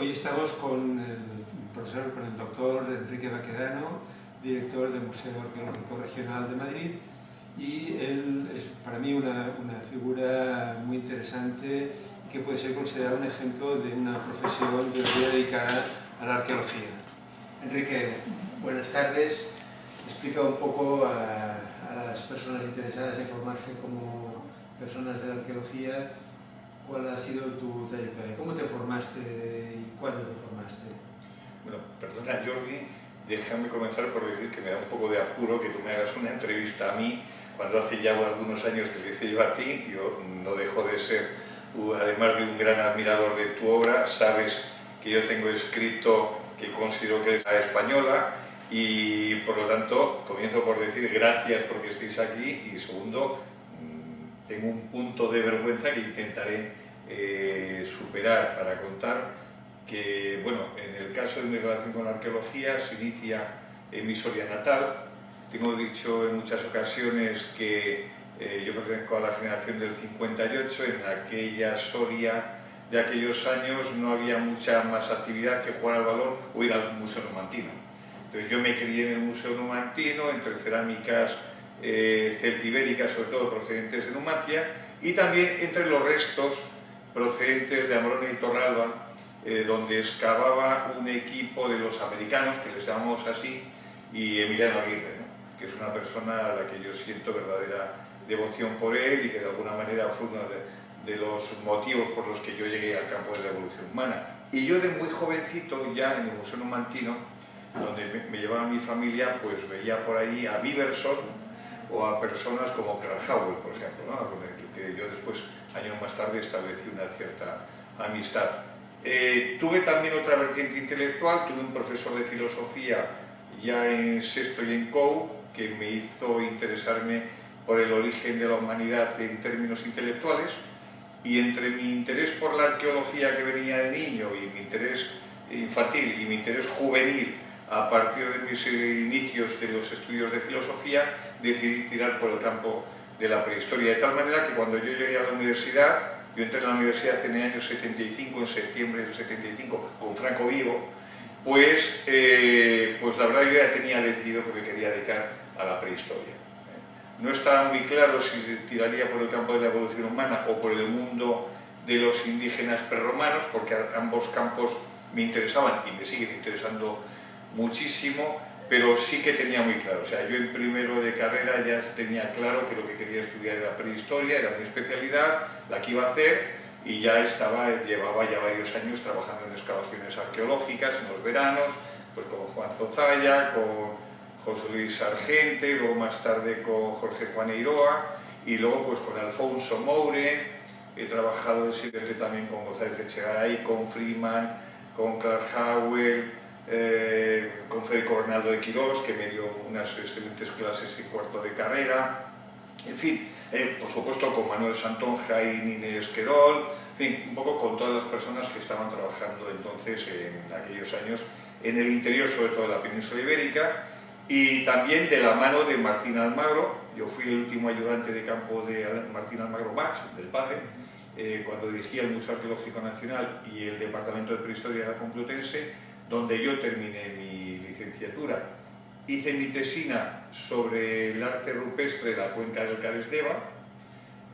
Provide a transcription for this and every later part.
Hoy estamos con el doctor Enrique Baquedano, director del Museo Arqueológico Regional de Madrid, y él es para mí una figura muy interesante y que puede ser considerado un ejemplo de una profesión de hoy dedicada a la arqueología. Enrique, buenas tardes. Explica un poco a las personas interesadas en formarse como personas de la arqueología cuál ha sido tu trayectoria, cómo te formaste y cuándo te formaste. Bueno, perdona Jordi, déjame comenzar por decir que me da un poco de apuro que tú me hagas una entrevista a mí cuando hace ya algunos años te lo hice yo a ti. Yo no dejo de ser, además de un gran admirador de tu obra, sabes que yo tengo escrito que considero que es la española y por lo tanto comienzo por decir gracias porque estéis aquí y segundo, tengo un punto de vergüenza que intentaré superar para contar que, bueno, en el caso de mi relación con la arqueología se inicia en mi Soria natal. Tengo dicho en muchas ocasiones que yo pertenezco a la generación del 58, en aquella Soria de aquellos años no había mucha más actividad que jugar al balón o ir al Museo Numantino. Entonces yo me crié en el Museo Numantino, entre cerámicas celtibéricas, sobre todo procedentes de Numancia, y también entre los restos procedentes de Amoronia y Torralba, donde excavaba un equipo de los americanos, que les llamamos así, y Emiliano Aguirre, ¿no? Que es una persona a la que yo siento verdadera devoción por él y que de alguna manera fue uno de los motivos por los que yo llegué al campo de la evolución humana. Y yo de muy jovencito, ya en el Museo Numantino, donde me llevaba mi familia, pues veía por ahí a Viverson, o a personas como Clark Howell, por ejemplo, ¿no? Con el que yo después, años más tarde, establecí una cierta amistad. Tuve también otra vertiente intelectual, tuve un profesor de filosofía ya en sexto y en COU, que me hizo interesarme por el origen de la humanidad en términos intelectuales, y entre mi interés por la arqueología que venía de niño y mi interés infantil y mi interés juvenil a partir de mis inicios de los estudios de filosofía, decidí tirar por el campo de la prehistoria, de tal manera que cuando yo llegué a la universidad, yo entré en la universidad en el año 75, en septiembre del 75, con Franco vivo, pues la verdad yo ya tenía decidido que me quería dedicar a la prehistoria. No estaba muy claro si tiraría por el campo de la evolución humana o por el mundo de los indígenas prerromanos, porque ambos campos me interesaban y me siguen interesando muchísimo, pero sí que tenía muy claro, o sea, yo en primero de carrera ya tenía claro que lo que quería estudiar era prehistoria, era mi especialidad, la que iba a hacer, y ya llevaba ya varios años trabajando en excavaciones arqueológicas en los veranos, pues con Juan Zozaya, con José Luis Argente, luego más tarde con Jorge Juan Eiroa, y luego pues con Alfonso Moure, he trabajado siempre también con González Echegaray, con Freeman, con Clark Howell, con Federico Bernardo de Quirós, que me dio unas excelentes clases en cuarto de carrera, en fin, por supuesto con Manuel Santonja y Inés Querol, en fin, un poco con todas las personas que estaban trabajando entonces en aquellos años en el interior, sobre todo de la península ibérica, y también de la mano de Martín Almagro. Yo fui el último ayudante de campo de Martín Almagro Bach, del padre, cuando dirigía el Museo Arqueológico Nacional y el Departamento de Prehistoria de la Complutense, donde yo terminé mi licenciatura. Hice mi tesina sobre el arte rupestre de la cuenca del Caresdeva.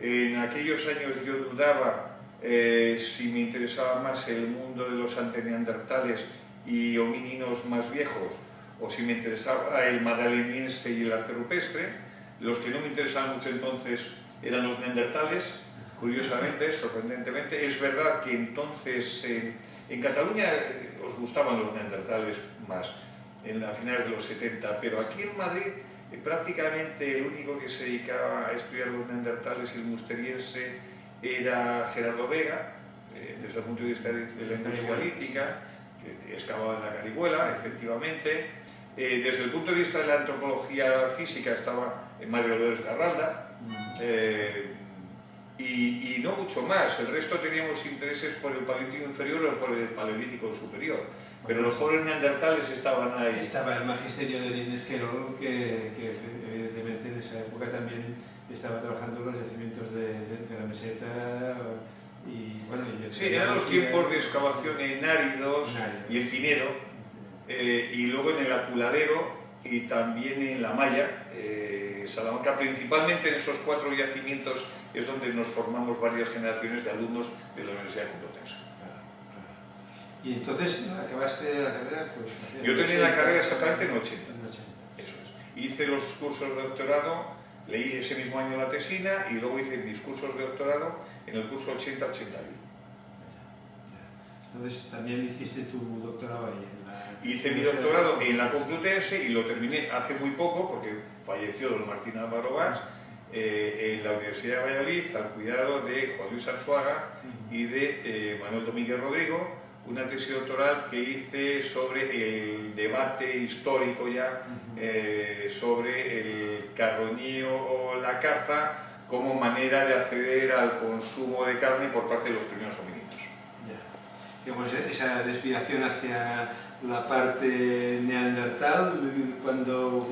En aquellos años yo dudaba si me interesaba más el mundo de los anteneandertales y homínidos más viejos, o si me interesaba el magdaleniense y el arte rupestre. Los que no me interesaban mucho entonces eran los neandertales, curiosamente, sorprendentemente. Es verdad que entonces en Cataluña os gustaban los neandertales más, a finales de los 70, pero aquí en Madrid prácticamente el único que se dedicaba a estudiar los neandertales y el musteriense era Gerardo Vega, desde el punto de vista de la industria lítica, que excavaba en la Carihuela, efectivamente. Desde el punto de vista de la antropología física estaba Mario Dolores Garralda, y no mucho más. El resto teníamos intereses por el paleolítico inferior o por el paleolítico superior, pero los pobres neandertales estaban ahí. Estaba el magisterio de Inés Querol, que evidentemente en esa época también estaba trabajando los yacimientos de la meseta Y, bueno, sí, eran los tiempos de excavación en áridos y en Pinero, y luego en el Aculadero y también en La Maya, Salamanca. Principalmente en esos 4 yacimientos es donde nos formamos varias generaciones de alumnos de la Universidad Complutense. Y entonces acabaste la carrera, pues... Yo terminé la carrera exactamente en 80. En 80. Eso es. Hice los cursos de doctorado, leí ese mismo año la tesina y luego hice mis cursos de doctorado en el curso 80-81. Entonces también hiciste tu doctorado ahí en la... Hice mi doctorado en la Complutense y lo terminé hace muy poco porque falleció don Martín Álvaro Bach en la Universidad de Valladolid al cuidado de Juan Luis Arzuaga y de Manuel Domínguez Rodrigo, una tesis doctoral que hice sobre el debate histórico ya sobre el carroñeo o la caza como manera de acceder al consumo de carne por parte de los primeros homínidos. Ya. Pues esa desviación hacia la parte neandertal, cuando...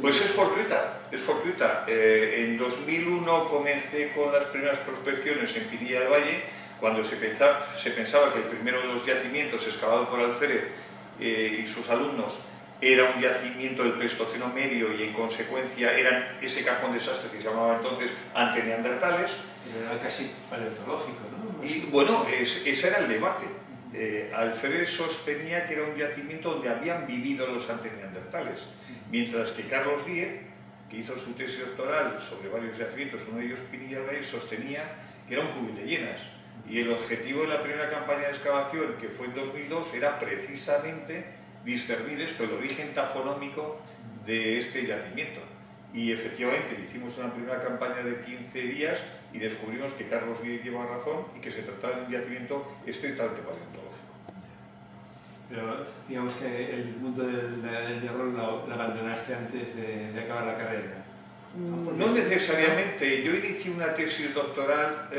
Pues es fortuita, es fortuita. En 2001 comencé con las primeras prospecciones en Pinilla del Valle, cuando se pensaba que el primero de los yacimientos excavado por Alférez y sus alumnos era un yacimiento del Pleistoceno medio y en consecuencia eran ese cajón desastre que se llamaba entonces anteneandertales. Pero era casi paleontológico, ¿no? Y bueno, ese era el debate. Alférez sostenía que era un yacimiento donde habían vivido los anteneandertales, mientras que Carlos Díez, que hizo su tesis doctoral sobre varios yacimientos, uno de ellos Pinilla del Valle, sostenía que era un cubil de hienas. Y el objetivo de la primera campaña de excavación, que fue en 2002, era precisamente discernir esto, el origen tafonómico de este yacimiento. Y efectivamente hicimos una primera campaña de 15 días y descubrimos que Carlos Díez lleva razón y que se trataba de un yacimiento estrictamente paleontológico. Pero digamos que el mundo del hierro lo abandonaste antes de acabar la carrera. No necesariamente. Yo inicié una tesis doctoral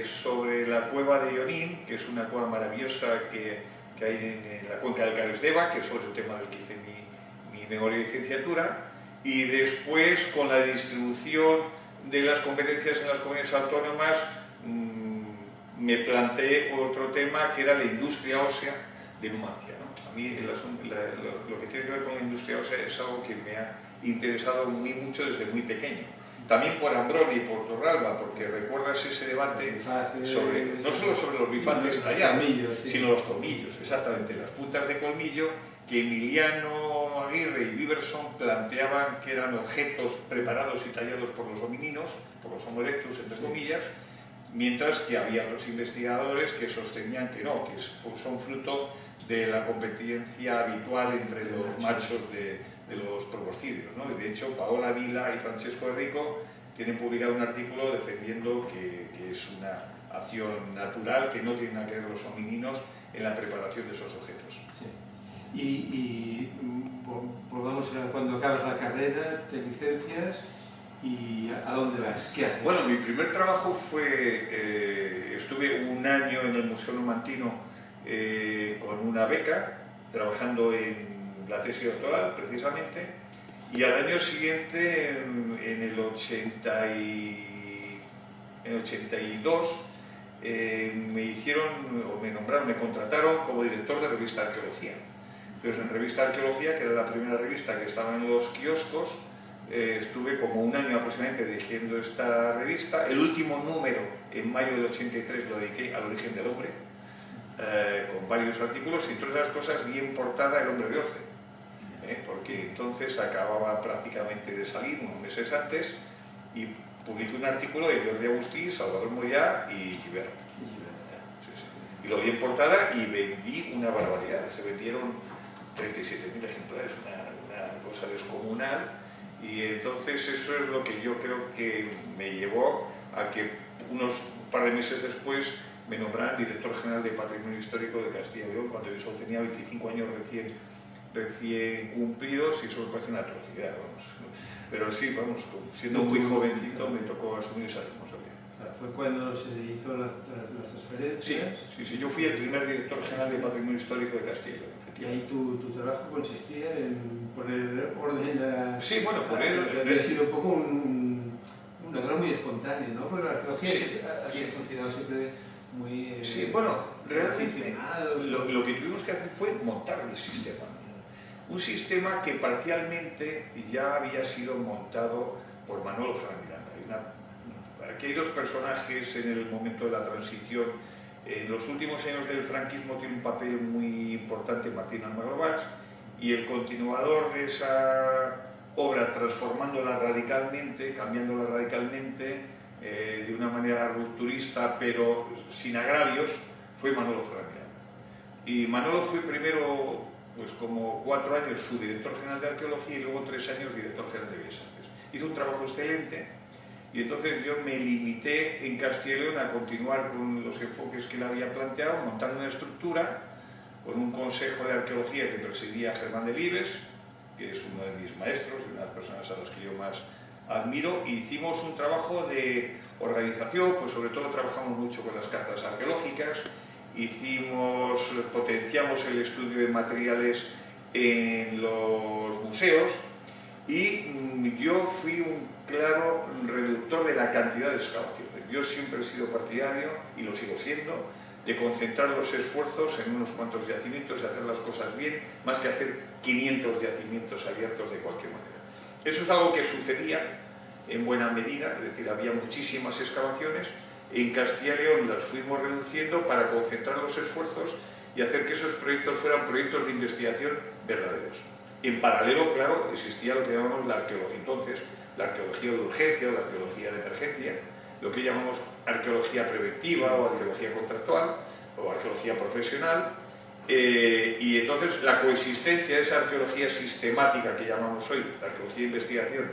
sobre la cueva de Ionín, que es una cueva maravillosa que hay en la cuenca del Caresdeva, que es sobre el tema del que hice mi memoria de licenciatura, y después con la distribución de las competencias en las comunidades autónomas me planteé otro tema que era la industria ósea de Numancia, ¿no? A mí lo que tiene que ver con la industria ósea es algo que me ha interesado muy mucho desde muy pequeño. También por Ambroni y por Torralba, porque recuerdas ese debate sobre, no solo sobre los bifaces tallados, sino los colmillos, exactamente, las puntas de colmillo que Emiliano Aguirre y Viverson planteaban que eran objetos preparados y tallados por los homininos, por los Homo erectus, entre comillas, mientras que había otros investigadores que sostenían que no, que son fruto de la competencia habitual entre los machos de los proboscideos, ¿no? Y de hecho, Paola Vila y Francesco Enrico tienen publicado un artículo defendiendo que es una acción natural, que no tiene nada que ver los homininos en la preparación de esos objetos. Sí. Y volvamos a cuando acabas la carrera, te licencias y ¿a dónde vas? ¿Qué haces? Bueno, mi primer trabajo fue, estuve un año en el Museo Numantino con una beca, trabajando en la tesis doctoral precisamente, y al año siguiente, en el 82, me contrataron como director de revista Arqueología. Entonces, en revista Arqueología, que era la primera revista que estaba en los kioscos, estuve como un año aproximadamente dirigiendo esta revista. El último número, en mayo del 83, lo dediqué al origen del hombre, con varios artículos, y entre otras cosas vi en portada El hombre de Orce, porque entonces acababa prácticamente de salir unos meses antes, y publiqué un artículo de Jordi Agustí, Salvador Moyá y Gibert. Y lo vi en portada y vendí una barbaridad, se vendieron 37.000 ejemplares, una cosa descomunal, y entonces eso es lo que yo creo que me llevó a que un par de meses después me nombraran director general de Patrimonio Histórico de Castilla y León, cuando yo solo tenía 25 años recién cumplidos, y eso me parece una atrocidad, vamos. Pero sí, vamos, siendo muy jovencito me tocó asumir esa responsabilidad. ¿Fue cuando se hizo las transferencias? Sí, yo fui el primer director general de Patrimonio Histórico de Castilla y León. ¿Y ahí tu trabajo consistía en poner orden a...? Sí, bueno, poner... Había sido un poco una cosa muy espontánea, ¿no? Porque la arqueología había funcionado siempre muy... sí, bueno, realmente lo que tuvimos que hacer fue montar el sistema. Un sistema que parcialmente ya había sido montado por Manolo Fernández Miranda. Aquí hay dos personajes en el momento de la transición. En los últimos años del franquismo tiene un papel muy importante Martín Almagro Bach, y el continuador de esa obra, transformándola radicalmente, cambiándola radicalmente, de una manera rupturista pero sin agravios, fue Manolo Fernández Miranda. Y Manolo fue primero, pues como 4 años, su director general de arqueología y luego 3 años director general de Bellas Artes. Hizo un trabajo excelente y entonces yo me limité en Castilla y León a continuar con los enfoques que él había planteado, montando una estructura con un consejo de arqueología que presidía Germán Delibes, que es uno de mis maestros y una de las personas a las que yo más admiro, y hicimos un trabajo de organización, pues sobre todo trabajamos mucho con las cartas arqueológicas, potenciamos el estudio de materiales en los museos, y yo fui un claro reductor de la cantidad de excavaciones. Yo siempre he sido partidario, y lo sigo siendo, de concentrar los esfuerzos en unos cuantos yacimientos y hacer las cosas bien, más que hacer 500 yacimientos abiertos de cualquier manera. Eso es algo que sucedía en buena medida, es decir, había muchísimas excavaciones. En Castilla y León las fuimos reduciendo para concentrar los esfuerzos y hacer que esos proyectos fueran proyectos de investigación verdaderos. En paralelo, claro, existía lo que llamamos la arqueología. Entonces, la arqueología de urgencia o la arqueología de emergencia, lo que llamamos arqueología preventiva o arqueología contractual o arqueología profesional, y entonces la coexistencia de esa arqueología sistemática que llamamos hoy, la arqueología de investigación,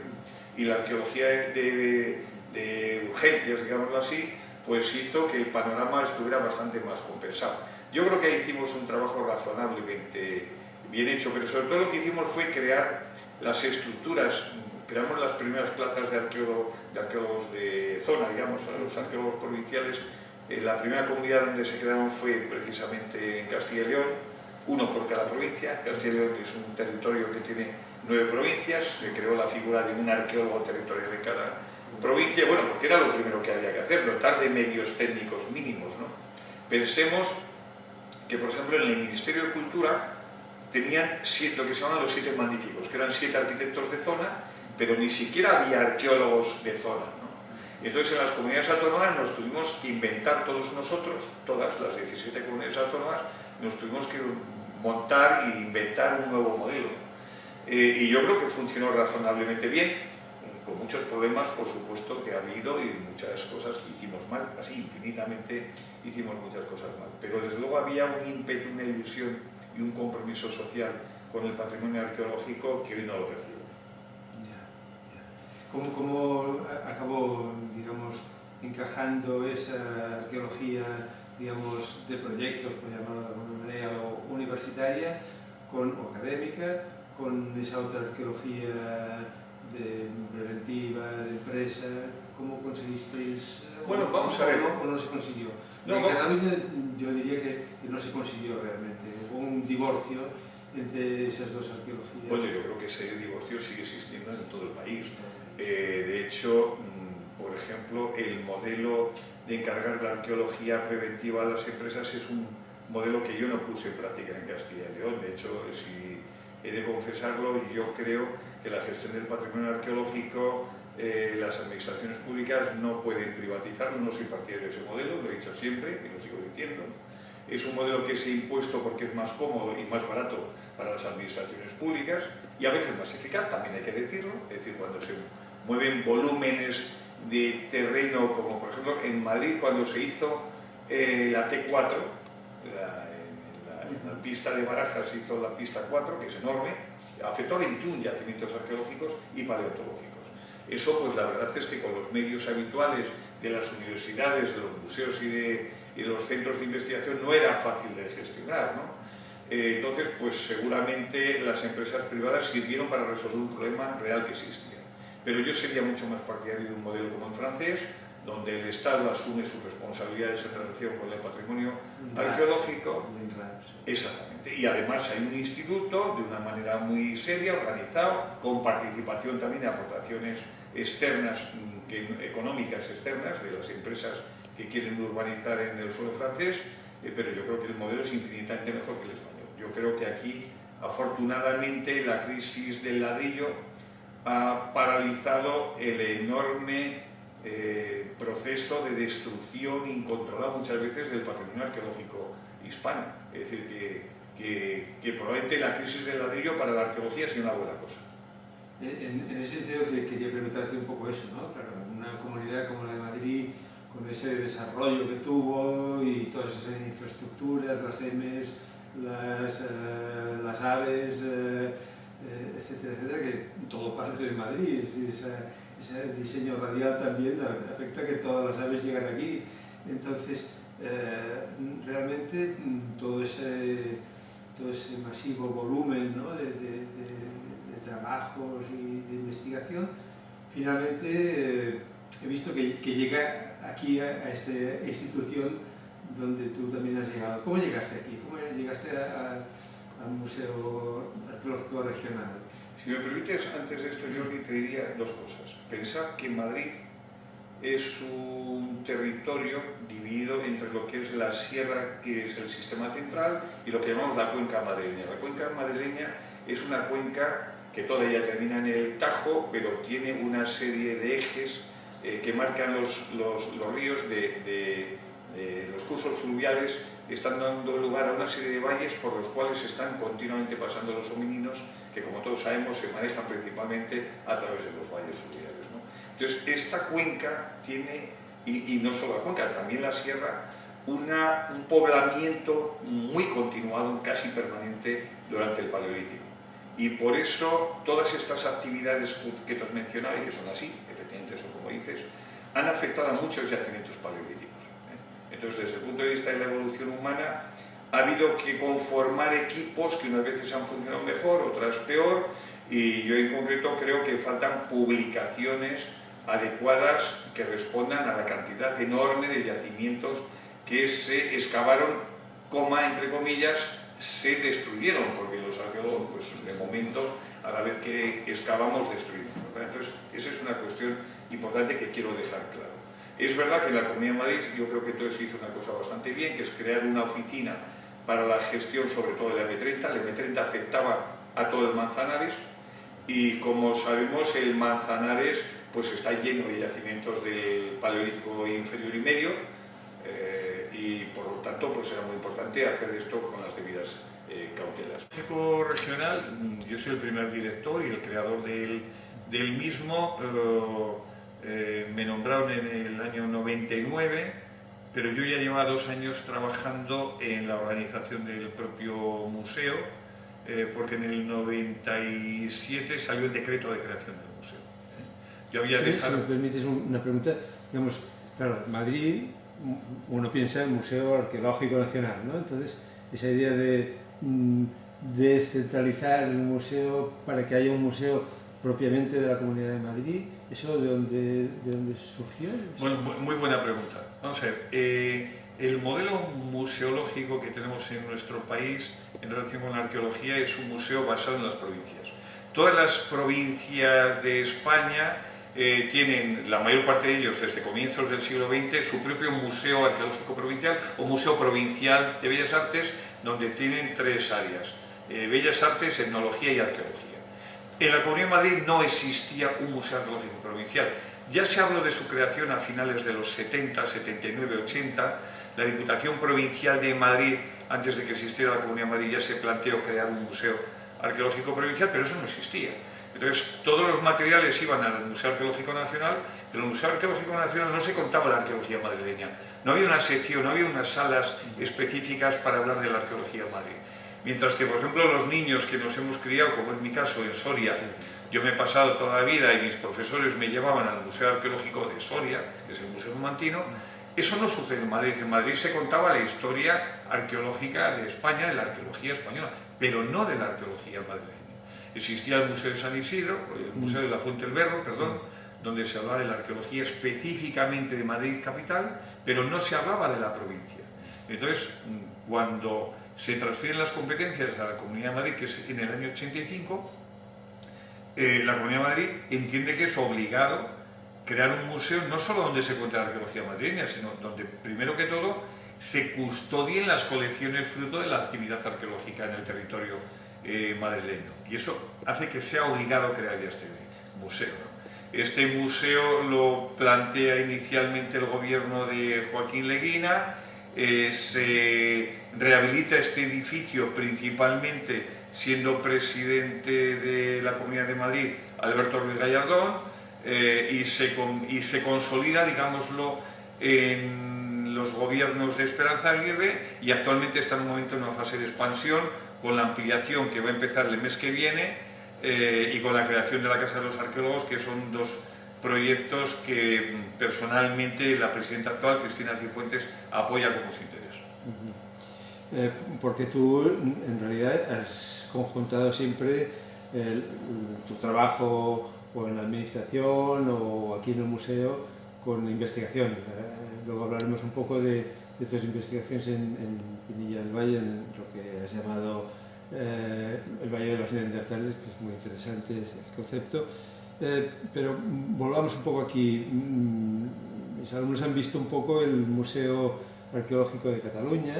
y la arqueología de urgencias, digámoslo así, pues hizo que el panorama estuviera bastante más compensado. Yo creo que ahí hicimos un trabajo razonablemente bien hecho, pero sobre todo lo que hicimos fue crear las estructuras. Creamos las primeras plazas de arqueólogos de zona, digamos, los arqueólogos provinciales. La primera comunidad donde se crearon fue precisamente en Castilla y León, uno por cada provincia. Castilla y León es un territorio que tiene 9 provincias, se creó la figura de un arqueólogo territorial en cada provincia, bueno, porque era lo primero que había que hacer, dotar de medios técnicos mínimos, ¿no? Pensemos que, por ejemplo, en el Ministerio de Cultura tenían lo que se llaman los 7 magníficos, que eran 7 arquitectos de zona, pero ni siquiera había arqueólogos de zona, ¿no? Entonces, en las comunidades autónomas nos tuvimos que inventar todos nosotros, todas las 17 comunidades autónomas, nos tuvimos que montar e inventar un nuevo modelo. Y yo creo que funcionó razonablemente bien, con muchos problemas, por supuesto, que ha habido, y muchas cosas que hicimos mal, así infinitamente hicimos muchas cosas mal. Pero desde luego había un ímpetu, una ilusión y un compromiso social con el patrimonio arqueológico que hoy no lo percibo. ¿Cómo acabó, digamos, encajando esa arqueología, digamos, de proyectos, por llamarlo de alguna manera, universitaria o académica, con esa otra arqueología preventiva, de empresa? ¿Cómo conseguisteis? Bueno, vamos a ver. ¿O no se consiguió? No, en Cataluña yo diría que no se consiguió realmente. Hubo un divorcio entre esas dos arqueologías. Bueno, yo creo que ese divorcio sigue existiendo en todo el país. De hecho, por ejemplo, el modelo de encargar la arqueología preventiva a las empresas es un modelo que yo no puse en práctica en Castilla y León. De hecho, si he de confesarlo, yo creo que la gestión del patrimonio arqueológico, las administraciones públicas no pueden privatizarlo. No soy partidario de ese modelo, lo he dicho siempre y lo sigo diciendo. Es un modelo que se ha impuesto porque es más cómodo y más barato para las administraciones públicas y a veces más eficaz, también hay que decirlo. Es decir, cuando se mueven volúmenes de terreno, como por ejemplo en Madrid cuando se hizo la T4, en la pista de Barajas se hizo la pista 4, que es enorme, afectó a 21 yacimientos arqueológicos y paleontológicos. Eso, pues la verdad es que con los medios habituales de las universidades, de los museos y de los centros de investigación no era fácil de gestionar, ¿no? Entonces, pues seguramente las empresas privadas sirvieron para resolver un problema real que existía. Pero yo sería mucho más partidario de un modelo como el francés, donde el Estado asume sus responsabilidades en relación con el patrimonio arqueológico. Exactamente. Y además hay un instituto de una manera muy seria, organizado, con participación también de aportaciones externas económicas externas de las empresas que quieren urbanizar en el suelo francés, pero yo creo que el modelo es infinitamente mejor que el español. Yo creo que aquí, afortunadamente, la crisis del ladrillo ha paralizado el enorme proceso de destrucción incontrolada muchas veces del patrimonio arqueológico hispano. Es decir, que probablemente la crisis del ladrillo para la arqueología sea una buena cosa. En ese sentido quería preguntarte un poco eso, ¿no? Claro, una comunidad como la de Madrid, con ese desarrollo que tuvo y todas esas infraestructuras, las EMES, las aves, etcétera, etcétera, que todo parte de Madrid, es decir, ese diseño radial también afecta a que todas las aves llegan aquí. Entonces, realmente todo ese masivo volumen, ¿no? de trabajos y de investigación, finalmente he visto que llega aquí a esta institución donde tú también has llegado. ¿Cómo llegaste aquí? ¿Cómo llegaste al Museo Arqueológico Regional? Si me permites, antes de esto yo te diría dos cosas. Pensad que Madrid es un territorio dividido entre lo que es la sierra, que es el sistema central, y lo que llamamos la cuenca madrileña. La cuenca madrileña es una cuenca que toda ella termina en el Tajo, pero tiene una serie de ejes que marcan los ríos de los cursos fluviales, están dando lugar a una serie de valles por los cuales están continuamente pasando los homínidos, que como todos sabemos se manejan principalmente a través de los valles fluviales, ¿no? Entonces esta cuenca tiene, y no solo la cuenca, también la sierra, un poblamiento muy continuado, casi permanente durante el Paleolítico. Y por eso todas estas actividades que te has mencionado, y que son así, efectivamente son como dices, han afectado a muchos yacimientos paleolíticos. Entonces, desde el punto de vista de la evolución humana, ha habido que conformar equipos que unas veces han funcionado mejor, otras peor, y yo en concreto creo que faltan publicaciones adecuadas que respondan a la cantidad enorme de yacimientos que se excavaron, entre comillas, se destruyeron, porque los arqueólogos, pues, de momento, a la vez que excavamos, destruimos, ¿verdad? Entonces, esa es una cuestión importante que quiero dejar claro. Es verdad que en la Comunidad de Madrid yo creo que entonces se hizo una cosa bastante bien, que es crear una oficina para la gestión sobre todo de la M30. La M30 afectaba a todo el Manzanares y, como sabemos, el Manzanares pues está lleno de yacimientos del Paleolítico inferior y medio, y por lo tanto pues era muy importante hacer esto con las debidas cautelas. El Arqueológico Regional, yo soy el primer director y el creador del mismo. Me nombraron en el año 99, pero yo ya llevaba 2 años trabajando en la organización del propio museo, porque en el 97 salió el decreto de creación del museo. Yo había dejado... Si me permites una pregunta, digamos, claro, Madrid, uno piensa en el Museo Arqueológico Nacional, ¿no? Entonces, esa idea de descentralizar el museo para que haya un museo propiamente de la Comunidad de Madrid, ¿eso de dónde surgió? Bueno, muy buena pregunta. Vamos a ver, el modelo museológico que tenemos en nuestro país en relación con la arqueología es un museo basado en las provincias. Todas las provincias de España tienen, la mayor parte de ellos desde comienzos del siglo XX, su propio museo arqueológico provincial o museo provincial de Bellas Artes, donde tienen 3 áreas: Bellas Artes, Etnología y Arqueología. En la Comunidad de Madrid no existía un museo arqueológico provincial. Ya se habló de su creación a finales de los 70, 79, 80. La Diputación Provincial de Madrid, antes de que existiera la Comunidad de Madrid, ya se planteó crear un museo arqueológico provincial, pero eso no existía. Entonces, todos los materiales iban al Museo Arqueológico Nacional, pero en el Museo Arqueológico Nacional no se contaba la arqueología madrileña. No había una sección, no había unas salas específicas para hablar de la arqueología de Madrid. Mientras que, por ejemplo, los niños que nos hemos criado, como es mi caso, en Soria, yo me he pasado toda la vida y mis profesores me llevaban al Museo Arqueológico de Soria, que es el Museo Numantino. Eso no sucede en Madrid. En Madrid se contaba la historia arqueológica de España, de la arqueología española, pero no de la arqueología madrileña. Existía el Museo de San Isidro, el Museo de la Fuente del Berro, perdón, donde se hablaba de la arqueología específicamente de Madrid capital, pero no se hablaba de la provincia. Entonces, cuando se transfieren las competencias a la Comunidad de Madrid, que es en el año 85, la Comunidad de Madrid entiende que es obligado crear un museo no solo donde se cuente la arqueología madrileña, sino donde, primero que todo, se custodien las colecciones fruto de la actividad arqueológica en el territorio madrileño. Y eso hace que sea obligado crear ya este museo, ¿no? Este museo lo plantea inicialmente el gobierno de Joaquín Leguina, se rehabilita este edificio principalmente siendo presidente de la Comunidad de Madrid Alberto Ruiz Gallardón, y se consolida, digámoslo, en los gobiernos de Esperanza Aguirre, y actualmente está en un momento en una fase de expansión con la ampliación que va a empezar el mes que viene, y con la creación de la Casa de los Arqueólogos, que son dos proyectos que personalmente la presidenta actual, Cristina Cifuentes, apoya con mucho interés. Porque tú en realidad has conjuntado siempre tu trabajo o en la administración o aquí en el museo con investigación. Luego hablaremos un poco de tus investigaciones en Pinilla del Valle, en lo que has llamado el Valle de los Neandertales, que es muy interesante ese concepto. Pero volvamos un poco aquí. Mis alumnos han visto un poco el Museo Arqueológico de Cataluña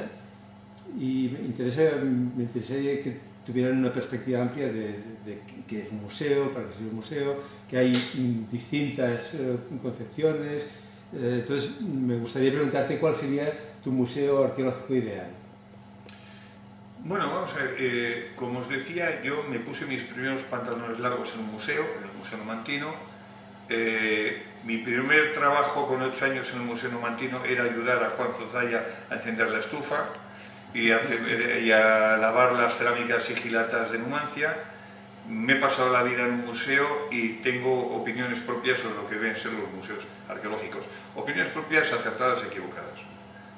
y me interesaría que tuvieran una perspectiva amplia de qué es un museo, para qué sirve un museo, que hay distintas concepciones. Entonces me gustaría preguntarte cuál sería tu museo arqueológico ideal. Bueno, vamos a ver, como os decía, yo me puse mis primeros pantalones largos en un museo, en el Museo Numantino. Mi primer trabajo con 8 años en el Museo Numantino era ayudar a Juan Zozaya a encender la estufa y a lavar las cerámicas sigilatas de Numancia. Me he pasado la vida en un museo y tengo opiniones propias sobre lo que deben ser los museos arqueológicos. Opiniones propias acertadas y equivocadas,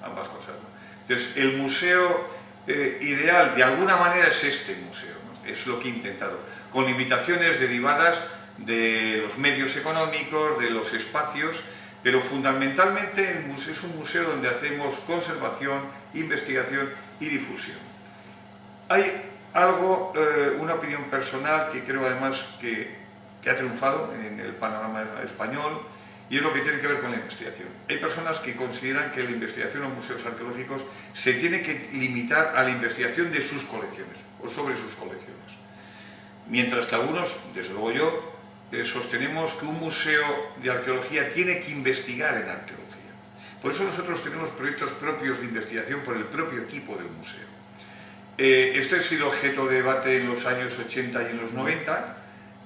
ambas cosas, ¿no? Entonces, el museo ideal, de alguna manera, es este museo, ¿no? Es lo que he intentado, con limitaciones derivadas de los medios económicos, de los espacios, pero fundamentalmente el museo es un museo donde hacemos conservación, investigación y difusión. Hay algo, una opinión personal que creo además que ha triunfado en el panorama español, y es lo que tiene que ver con la investigación. Hay personas que consideran que la investigación en museos arqueológicos se tiene que limitar a la investigación de sus colecciones o sobre sus colecciones. Mientras que algunos, desde luego yo, sostenemos que un museo de arqueología tiene que investigar en arqueología. Por eso nosotros tenemos proyectos propios de investigación por el propio equipo del museo. Este ha sido objeto de debate en los años 80 y en los 90.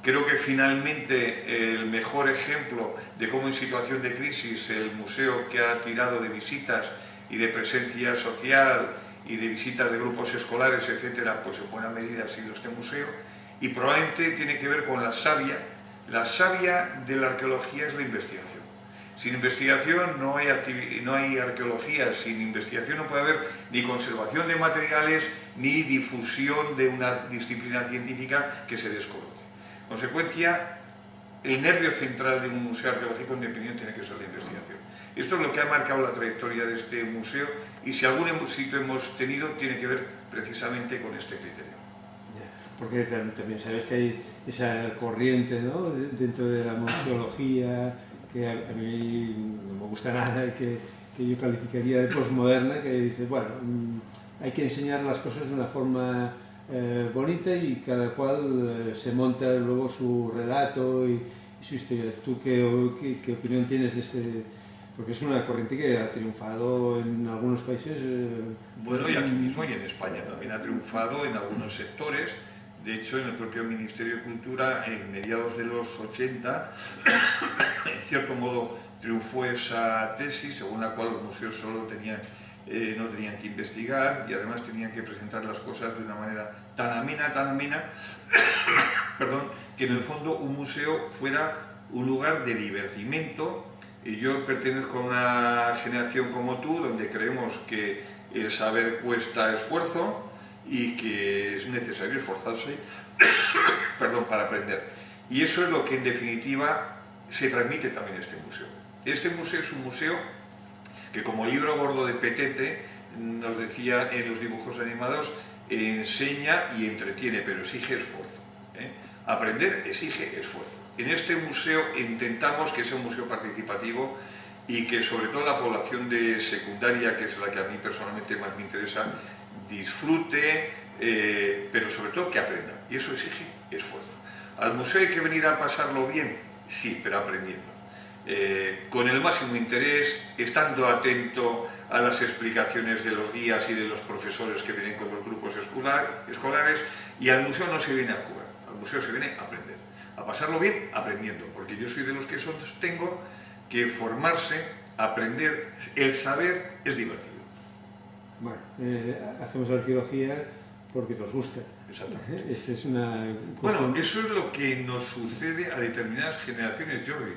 Creo que finalmente el mejor ejemplo de cómo en situación de crisis el museo, que ha tirado de visitas y de presencia social y de visitas de grupos escolares, etcétera, pues en buena medida ha sido este museo, y probablemente tiene que ver con la savia. La savia de la arqueología es la investigación. Sin investigación no hay arqueología, sin investigación no puede haber ni conservación de materiales ni difusión de una disciplina científica que se desconoce. En consecuencia, el nervio central de un museo arqueológico, en mi opinión, tiene que ser la investigación. Esto es lo que ha marcado la trayectoria de este museo, y si algún éxito hemos tenido, tiene que ver precisamente con este criterio. Porque también sabes que hay esa corriente, ¿no?, dentro de la museología, que a mí no me gusta nada, que yo calificaría de posmoderna, que dice, bueno, hay que enseñar las cosas de una forma bonita y cada cual se monta luego su relato y su historia. ¿Tú qué opinión tienes de este? Porque es una corriente que ha triunfado en algunos países. Bueno, y aquí mismo y en España también ha triunfado en algunos sectores. De hecho, en el propio Ministerio de Cultura, en mediados de los 80, en cierto modo triunfó esa tesis, según la cual los museos solo no tenían que investigar, y además tenían que presentar las cosas de una manera tan amena, perdón, que en el fondo un museo fuera un lugar de divertimento. Y yo pertenezco a una generación como tú, donde creemos que el saber cuesta esfuerzo y que es necesario esforzarse perdón, para aprender. Y eso es lo que en definitiva se transmite también en este museo. Este museo es un museo que, como libro gordo de Petete nos decía en los dibujos animados, enseña y entretiene, pero exige esfuerzo, Aprender exige esfuerzo. En este museo intentamos que sea un museo participativo y que sobre todo la población de secundaria, que es la que a mí personalmente más me interesa, disfrute, pero sobre todo que aprenda. Y eso exige esfuerzo. ¿Al museo hay que venir a pasarlo bien? Sí, pero aprendiendo. Con el máximo interés, estando atento a las explicaciones de los guías y de los profesores que vienen con los grupos escolares, y al museo no se viene a jugar, al museo se viene a aprender, a pasarlo bien aprendiendo, porque yo soy de los que sostengo que formarse, aprender, el saber es divertido. Bueno, hacemos arqueología porque nos gusta. Exacto. Esta es una bueno, eso es lo que nos sucede a determinadas generaciones, Jordi,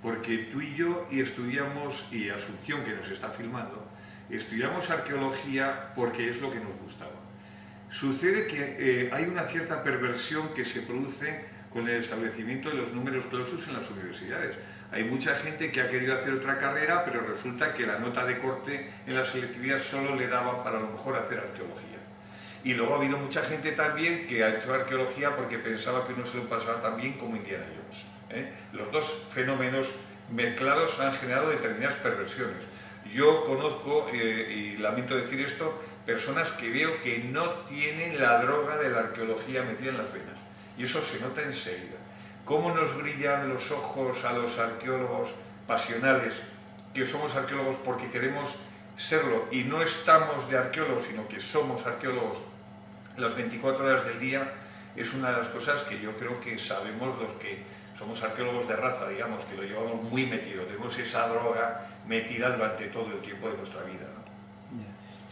porque tú y yo estudiamos, y Asunción, que nos está filmando, estudiamos arqueología porque es lo que nos gustaba. Sucede que hay una cierta perversión que se produce con el establecimiento de los numerus clausus en las universidades. Hay mucha gente que ha querido hacer otra carrera, pero resulta que la nota de corte en la selectividad solo le daba para a lo mejor hacer arqueología. Y luego ha habido mucha gente también que ha hecho arqueología porque pensaba que uno se lo pasaba tan bien como Indiana Jones. Los dos fenómenos mezclados han generado determinadas perversiones. Yo conozco, y lamento decir esto, personas que veo que no tienen la droga de la arqueología metida en las venas. Y eso se nota enseguida. ¿Cómo nos brillan los ojos a los arqueólogos pasionales, que somos arqueólogos porque queremos serlo y no estamos de arqueólogos, sino que somos arqueólogos las 24 horas del día? Es una de las cosas que yo creo que sabemos los que somos arqueólogos de raza, digamos, que lo llevamos muy metido, tenemos esa droga metida durante todo el tiempo de nuestra vida, ¿no?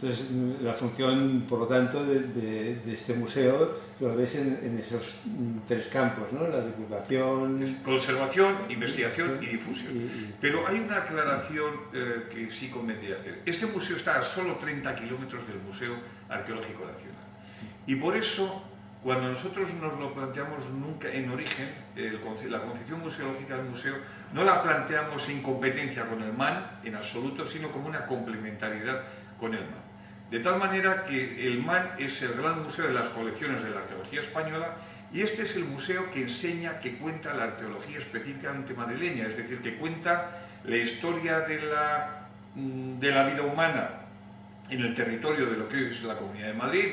Entonces, la función, por lo tanto, de este museo lo ves en esos tres campos, ¿no? La divulgación... Conservación, investigación y difusión. Pero hay una aclaración que sí convendría hacer. Este museo está a solo 30 kilómetros del Museo Arqueológico Nacional. Y por eso, cuando nosotros nos lo planteamos nunca en origen, la concepción museológica del museo, no la planteamos en competencia con el MAN en absoluto, sino como una complementariedad con el MAN. De tal manera que el MAN es el gran museo de las colecciones de la arqueología española y este es el museo que enseña, que cuenta la arqueología específicamente madrileña, es decir, que cuenta la historia de la vida humana en el territorio de lo que hoy es la Comunidad de Madrid,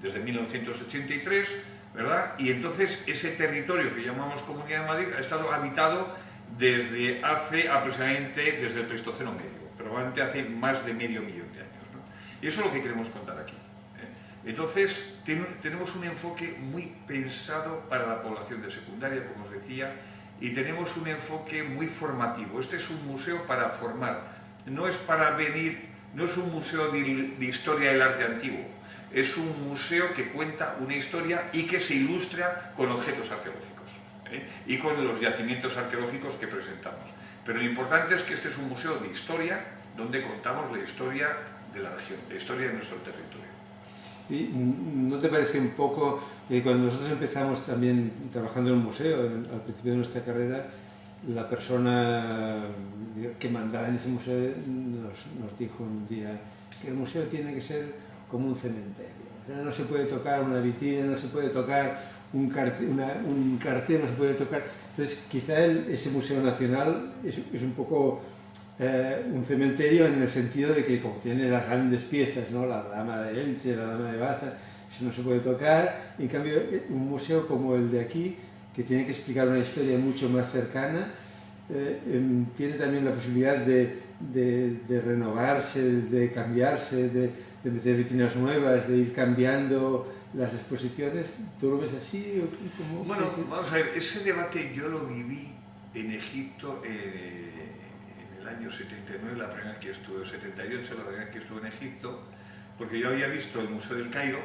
desde 1983, ¿verdad? Y entonces ese territorio que llamamos Comunidad de Madrid ha estado habitado desde hace aproximadamente, desde el Pleistoceno medio, probablemente hace más de medio millón de años, ¿no? Y eso es lo que queremos contar aquí. Entonces, tenemos un enfoque muy pensado para la población de secundaria, como os decía, y tenemos un enfoque muy formativo. Este es un museo para formar, no es para venir, no es un museo de historia del arte antiguo, es un museo que cuenta una historia y que se ilustra con objetos arqueológicos y con los yacimientos arqueológicos que presentamos. Pero lo importante es que este es un museo de historia donde contamos la historia de la región, la historia de nuestro territorio. ¿Y no te parece un poco que cuando nosotros empezamos también trabajando en un museo, al principio de nuestra carrera, la persona que mandaba en ese museo nos dijo un día que el museo tiene que ser como un cementerio? O sea, no se puede tocar una vitrina, no se puede tocar un cartel, no se puede tocar. Entonces, quizá ese Museo Nacional es un poco un cementerio en el sentido de que, como tiene las grandes piezas, ¿no? La Dama de Elche, la Dama de Baza, eso no se puede tocar. En cambio, un museo como el de aquí, que tiene que explicar una historia mucho más cercana, tiene también la posibilidad de renovarse, de cambiarse, de meter vitrinas nuevas, de ir cambiando las exposiciones. ¿Tú lo ves así? ¿Cómo? Bueno, vamos a ver, ese debate yo lo viví en Egipto en el año 79, la primera vez que estuve, 78, la primera vez que estuve en Egipto, porque yo había visto el Museo del Cairo,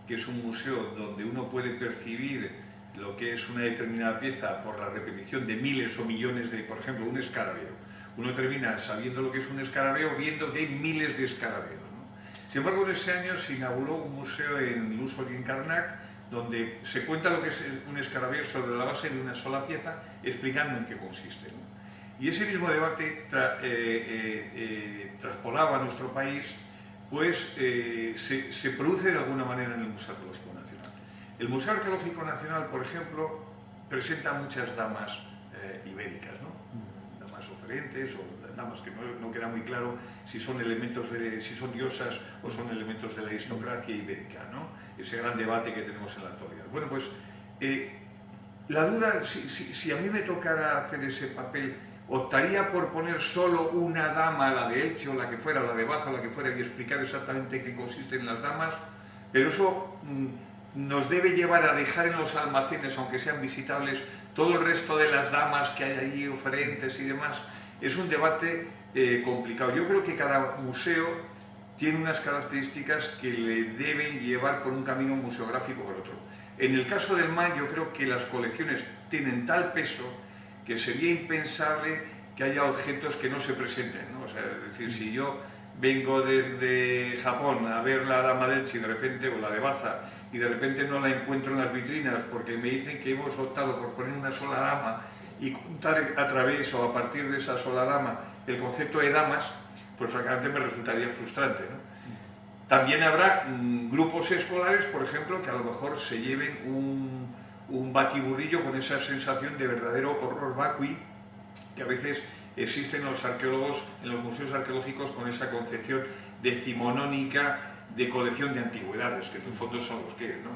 que es un museo donde uno puede percibir lo que es una determinada pieza por la repetición de miles o millones de, por ejemplo, un escarabeo. Uno termina sabiendo lo que es un escarabeo viendo que hay miles de escarabeos, ¿no? Sin embargo, en ese año se inauguró un museo en Luxor y en Karnak, donde se cuenta lo que es un escarabeo sobre la base de una sola pieza, explicando en qué consiste, ¿no? Y ese mismo debate traspolaba a nuestro país, pues se produce de alguna manera en el Museo Arqueológico Nacional. El Museo Arqueológico Nacional, por ejemplo, presenta muchas damas ibéricas, ¿no? Damas oferentes o damas que no queda muy claro si son elementos si son diosas o son elementos de la aristocracia ibérica, ¿no? Ese gran debate que tenemos en la actualidad. Bueno, pues la duda, si a mí me tocara hacer ese papel, optaría por poner solo una dama, la de Elche o la que fuera, la de Baza o la que fuera, y explicar exactamente qué consisten las damas, pero eso nos debe llevar a dejar en los almacenes, aunque sean visitables, todo el resto de las damas que hay allí, oferentes y demás. Es un debate complicado. Yo creo que cada museo tiene unas características que le deben llevar por un camino museográfico o por otro. En el caso del MAN, yo creo que las colecciones tienen tal peso que sería impensable que haya objetos que no se presenten, ¿no? O sea, es decir, si yo vengo desde Japón a ver la dama de Elche de repente, o la de Baza, y de repente no la encuentro en las vitrinas porque me dicen que hemos optado por poner una sola dama y contar a través o a partir de esa sola dama el concepto de damas, pues francamente me resultaría frustrante, ¿no? También habrá grupos escolares, por ejemplo, que a lo mejor se lleven un batiburrillo con esa sensación de verdadero horror vacui que a veces existen en los arqueólogos, en los museos arqueológicos, con esa concepción decimonónica de colección de antigüedades, que en el fondo son los que, ¿no?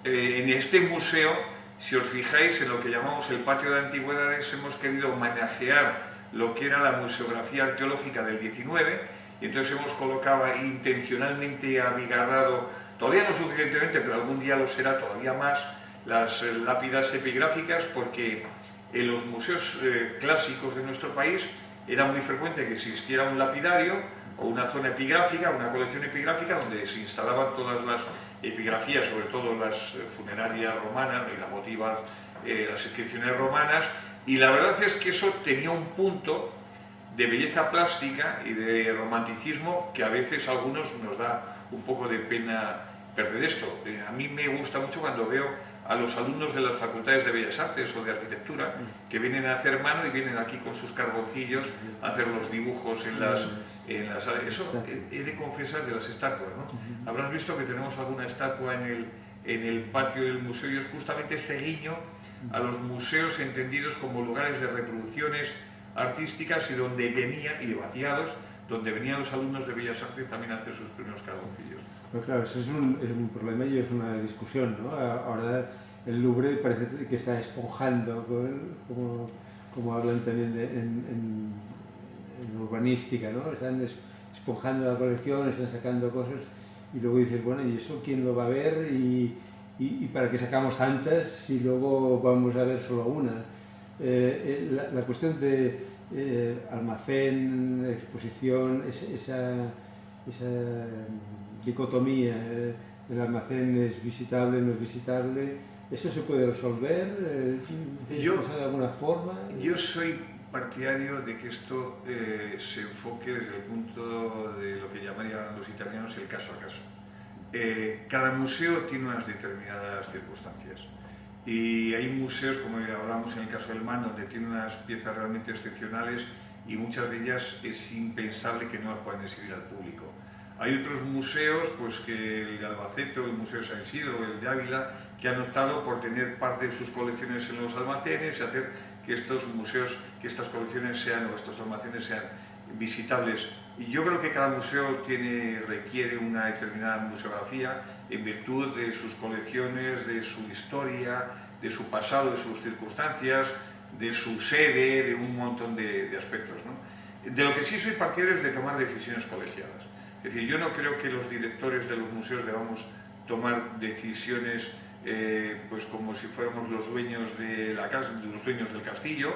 En este museo, si os fijáis en lo que llamamos el patio de antigüedades, hemos querido homenajear lo que era la museografía arqueológica del 19, y entonces hemos colocado intencionalmente abigarrado, todavía no suficientemente, pero algún día lo será todavía más, las lápidas epigráficas, porque en los museos clásicos de nuestro país era muy frecuente que existiera un lapidario o una zona epigráfica, una colección epigráfica donde se instalaban todas las epigrafías, sobre todo las funerarias romanas y las motivas, las inscripciones romanas, y la verdad es que eso tenía un punto de belleza plástica y de romanticismo que a veces a algunos nos da un poco de pena perder esto. A mí me gusta mucho cuando veo a los alumnos de las facultades de Bellas Artes o de Arquitectura que vienen a hacer mano y vienen aquí con sus carboncillos a hacer los dibujos en las eso he de confesar de las estatuas, ¿no? Habrás visto que tenemos alguna estatua en el patio del museo y es justamente ese guiño a los museos entendidos como lugares de reproducciones artísticas y donde venían, y vaciados, donde venían los alumnos de Bellas Artes también a hacer sus primeros carboncillos. Pues claro, eso es un problema y es una discusión, ¿no? Ahora el Louvre parece que está esponjando, como hablan también en urbanística, ¿no? Están esponjando la colección, están sacando cosas y luego dices, bueno, ¿y eso quién lo va a ver? ¿Y para qué sacamos tantas si luego vamos a ver solo una? La cuestión de almacén, exposición, esa dicotomía, el almacén es visitable, no es visitable, ¿eso se puede resolver? ¿De alguna forma? Yo soy partidario de que esto se enfoque desde el punto de lo que llamarían los italianos el caso a caso. Cada museo tiene unas determinadas circunstancias y hay museos, como hablamos en el caso del MAN, donde tiene unas piezas realmente excepcionales y muchas de ellas es impensable que no las puedan exhibir al público. Hay otros museos, pues que el de Albacete o el Museo de San Isidro o el de Ávila, que han optado por tener parte de sus colecciones en los almacenes y hacer que estos museos, que estas colecciones sean o estos almacenes sean visitables. Y yo creo que cada museo requiere una determinada museografía en virtud de sus colecciones, de su historia, de su pasado, de sus circunstancias, de su sede, de un montón de aspectos, ¿no? De lo que sí soy partidario es de tomar decisiones colegiadas. Es decir, yo no creo que los directores de los museos debamos tomar decisiones pues como si fuéramos los dueños de la casa, los dueños del castillo,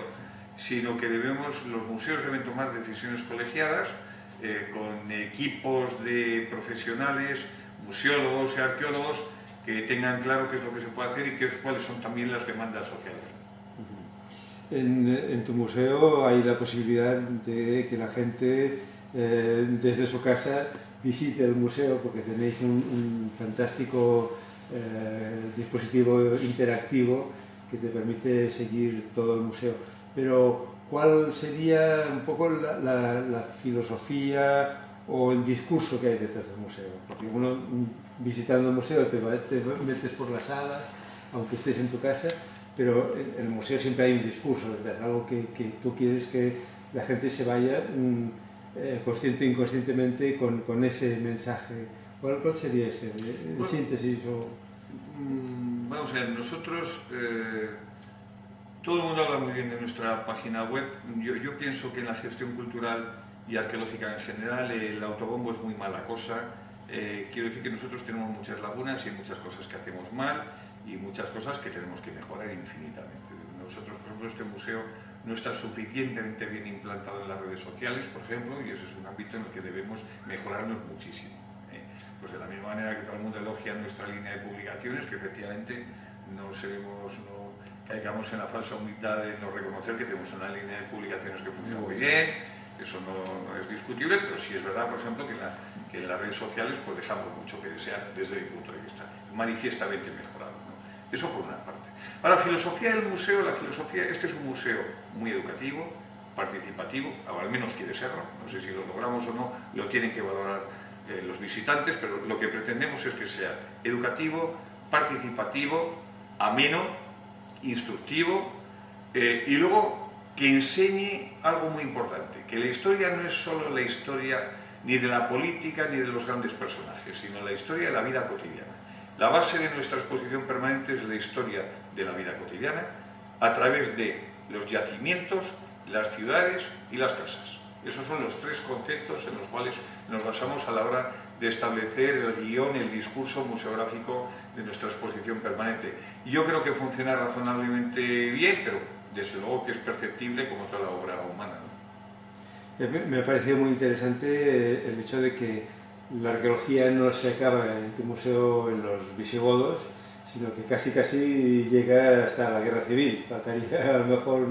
sino que los museos deben tomar decisiones colegiadas con equipos de profesionales, museólogos y arqueólogos que tengan claro qué es lo que se puede hacer y cuáles son también las demandas sociales. En tu museo hay la posibilidad de que la gente desde su casa visite el museo porque tenéis un fantástico dispositivo interactivo que te permite seguir todo el museo. Pero ¿cuál sería un poco la filosofía o el discurso que hay detrás del museo? Porque uno visitando el museo te metes por las salas, aunque estés en tu casa, pero en el museo siempre hay un discurso, ¿verdad? Algo que tú quieres que la gente se vaya consciente o inconscientemente con ese mensaje. ¿Cuál sería ese? ¿En síntesis? Vamos a ver, nosotros, todo el mundo habla muy bien de nuestra página web. Yo pienso que en la gestión cultural y arqueológica en general el autobombo es muy mala cosa. Quiero decir que nosotros tenemos muchas lagunas y muchas cosas que hacemos mal y muchas cosas que tenemos que mejorar infinitamente. Nosotros, por ejemplo, este museo no está suficientemente bien implantado en las redes sociales, por ejemplo, y ese es un ámbito en el que debemos mejorarnos muchísimo. Pues de la misma manera que todo el mundo elogia nuestra línea de publicaciones, que efectivamente no caigamos en la falsa humildad de no reconocer que tenemos una línea de publicaciones que funciona muy bien, eso no es discutible, pero sí es verdad, por ejemplo, que en las redes sociales pues dejamos mucho que desear desde mi punto de vista, manifiestamente mejorado, ¿no? Eso por una parte. Ahora, filosofía del museo, este es un museo muy educativo, participativo, o al menos quiere serlo, no sé si lo logramos o no, lo tienen que valorar los visitantes, pero lo que pretendemos es que sea educativo, participativo, ameno, instructivo y luego que enseñe algo muy importante, que la historia no es solo la historia ni de la política ni de los grandes personajes, sino la historia de la vida cotidiana. La base de nuestra exposición permanente es la historia de la vida cotidiana a través de los yacimientos, las ciudades y las casas. Esos son los tres conceptos en los cuales nos basamos a la hora de establecer el guión, el discurso museográfico de nuestra exposición permanente. Y yo creo que funciona razonablemente bien, pero desde luego que es perceptible como toda la obra humana, ¿no? Me ha parecido muy interesante el hecho de que la arqueología no se acaba en tu museo en los visigodos, sino que casi llega hasta la Guerra Civil. Faltaría a lo mejor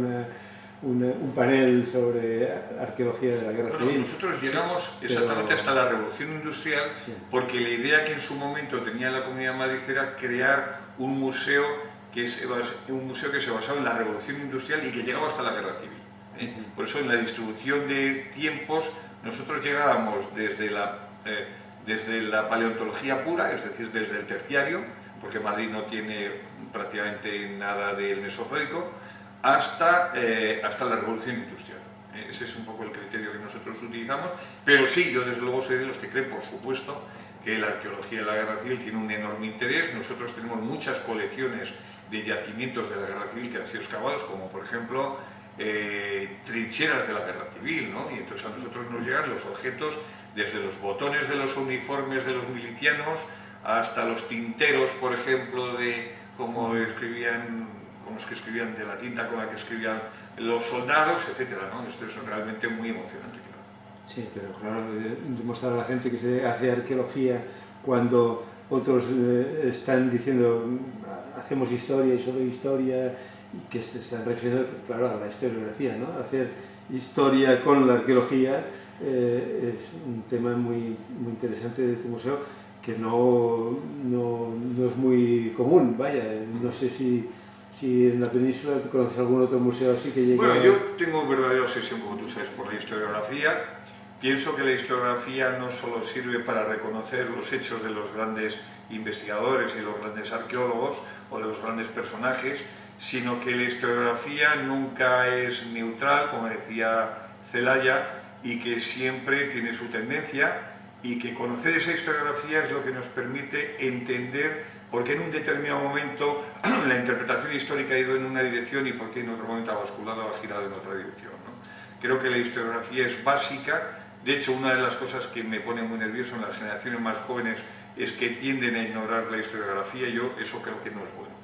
un panel sobre arqueología de la Guerra Civil. Nosotros llegamos exactamente hasta la Revolución Industrial, sí, porque la idea que en su momento tenía la Comunidad de Madrid era crear un museo que se basaba en la Revolución Industrial y que llegaba hasta la Guerra Civil. Por eso en la distribución de tiempos nosotros llegábamos desde la paleontología pura, es decir, desde el terciario, porque Madrid no tiene prácticamente nada del Mesozoico, hasta la Revolución Industrial. Ese es un poco el criterio que nosotros utilizamos, pero sí, yo desde luego soy de los que creen, por supuesto, que la arqueología de la Guerra Civil tiene un enorme interés. Nosotros tenemos muchas colecciones de yacimientos de la Guerra Civil que han sido excavados, como por ejemplo trincheras de la Guerra Civil, ¿no? Y entonces a nosotros nos llegan los objetos desde los botones de los uniformes de los milicianos hasta los tinteros, por ejemplo, de cómo escribían, como es que escribían, de la tinta con la que escribían los soldados, etcétera, ¿no? Esto es realmente muy emocionante, claro. Sí, pero claro, demostrar a la gente que se hace arqueología cuando otros están diciendo hacemos historia y solo historia, y que se están refiriendo, claro, a la historiografía, ¿no? Hacer historia con la arqueología es un tema muy interesante de este museo que no es muy común, vaya, no sé si en la península conoces algún otro museo así que llegue... Bueno, yo tengo verdadera obsesión, como tú sabes, por la historiografía. Pienso que la historiografía no solo sirve para reconocer los hechos de los grandes investigadores y los grandes arqueólogos o de los grandes personajes, sino que la historiografía nunca es neutral, como decía Celaya, y que siempre tiene su tendencia, y que conocer esa historiografía es lo que nos permite entender por qué en un determinado momento la interpretación histórica ha ido en una dirección y por qué en otro momento ha basculado o ha girado en otra dirección, ¿no? Creo que la historiografía es básica. De hecho, una de las cosas que me pone muy nervioso en las generaciones más jóvenes es que tienden a ignorar la historiografía. Yo eso creo que no es bueno.